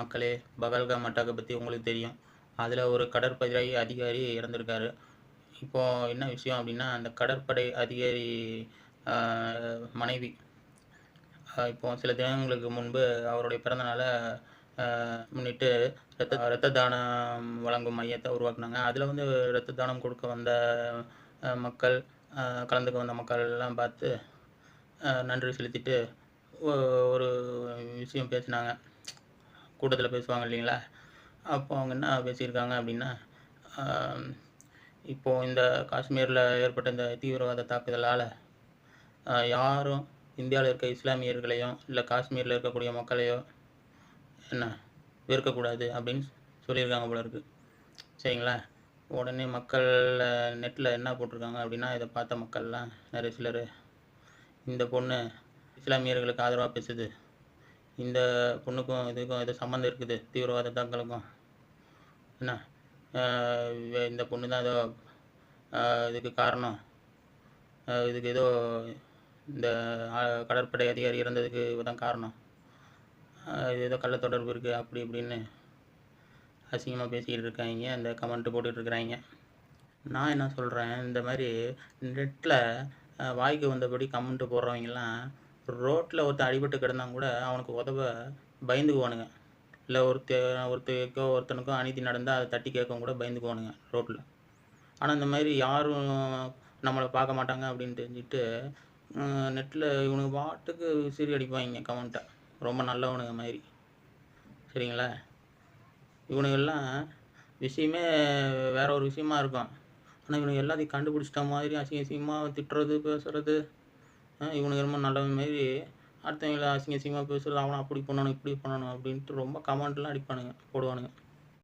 மக்களே, பகல்காம் அட்டாக்கை பற்றி உங்களுக்கு தெரியும். அதில் ஒரு கடற்படை அதிகாரி இறந்திருக்காரு. இப்போ என்ன விஷயம் அப்படின்னா, அந்த கடற்படை அதிகாரி மனைவி இப்போ சில தினங்களுக்கு முன்பு அவருடைய பிறந்த நாளை முன்னிட்டு இரத்த தானம் வழங்கும் மையத்தை உருவாக்குனாங்க. அதில் வந்து இரத்த தானம் கொடுக்க வந்த மக்கள், கலந்துக்க வந்த மக்கள் எல்லாம் பார்த்து நன்றி செலுத்திட்டு ஒரு விஷயம் பேசினாங்க. கூட்டத்தில் பேசுவாங்க இல்லைங்களா? அப்போ அவங்க என்ன பேசியிருக்காங்க அப்படின்னா, இப்போது இந்த காஷ்மீரில் ஏற்பட்ட இந்த தீவிரவாத தாக்குதலால் யாரும் இந்தியாவில் இருக்க இஸ்லாமியர்களையும் இல்லை காஷ்மீரில் இருக்கக்கூடிய மக்களையோ என்ன வெறுக்கக்கூடாது அப்படின்னு சொல்லியிருக்காங்க போல இருக்குது. சரிங்களா? உடனே மக்கள் நெட்டில் என்ன போட்டிருக்காங்க அப்படின்னா, இதை பார்த்த மக்கள்லாம் நிறைய சிலர், இந்த பொண்ணு இஸ்லாமியர்களுக்கு ஆதரவாக பேசுது, இந்த பொண்ணுக்கும் இதுக்கும் ஏதோ சம்மந்தம் இருக்குது, தீவிரவாத தாக்குதலுக்கும், என்ன இந்த பொண்ணு தான் ஏதோ இதுக்கு காரணம், இதுக்கு ஏதோ இந்த கடற்படை அதிகாரி இறந்ததுக்கு தான் காரணம், இது ஏதோ கள்ள தொடர்பு இருக்குது அப்படி இப்படின்னு அசிங்கமாக பேசிக்கிட்டு இருக்காங்க, இந்த கமெண்ட்டு போட்டுட்ருக்குறாங்க. நான் என்ன சொல்கிறேன், இந்த மாதிரி நெட்டில் வாய்க்கு வந்தபடி கமெண்ட்டு போடுறவங்கலாம் ரோட்டில் ஒருத்தன் அடிபட்டு கிடந்தாங்க கூட அவனுக்கு உதவ பயந்துக்குவானுங்க. இல்லை ஒருத்தனுக்கோ அநீதி நடந்தால் அதை தட்டி கேட்கவும் கூட பயந்துக்குவானுங்க ரோட்டில். ஆனால் இந்த மாதிரி யாரும் நம்மளை பார்க்க மாட்டாங்க அப்படின்னு தெரிஞ்சுட்டு நெட்டில் இவனுக்கு பாட்டுக்கு விசிறி அடிப்பாங்க கமெண்ட்டை, ரொம்ப நல்லவனுங்க மாதிரி. சரிங்களா? இவனுங்கெல்லாம் விஷயமே வேற ஒரு விஷயமா இருக்கும். ஆனால் இவனுக்கு எல்லாத்தையும் கண்டுபிடிச்சிட்ட மாதிரி அசிங்கமாக திட்டுறது பேசுகிறது, இவனுக்கு ரொம்ப நல்லவன் மாரி அடுத்தவங்களை அசிங்கமாக பேசுகிறது, அவனை அப்படி பண்ணணும் இப்படி பண்ணணும் அப்படின்ட்டு ரொம்ப கமெண்ட்லாம் அடிப்பானுங்க, போடுவானுங்க.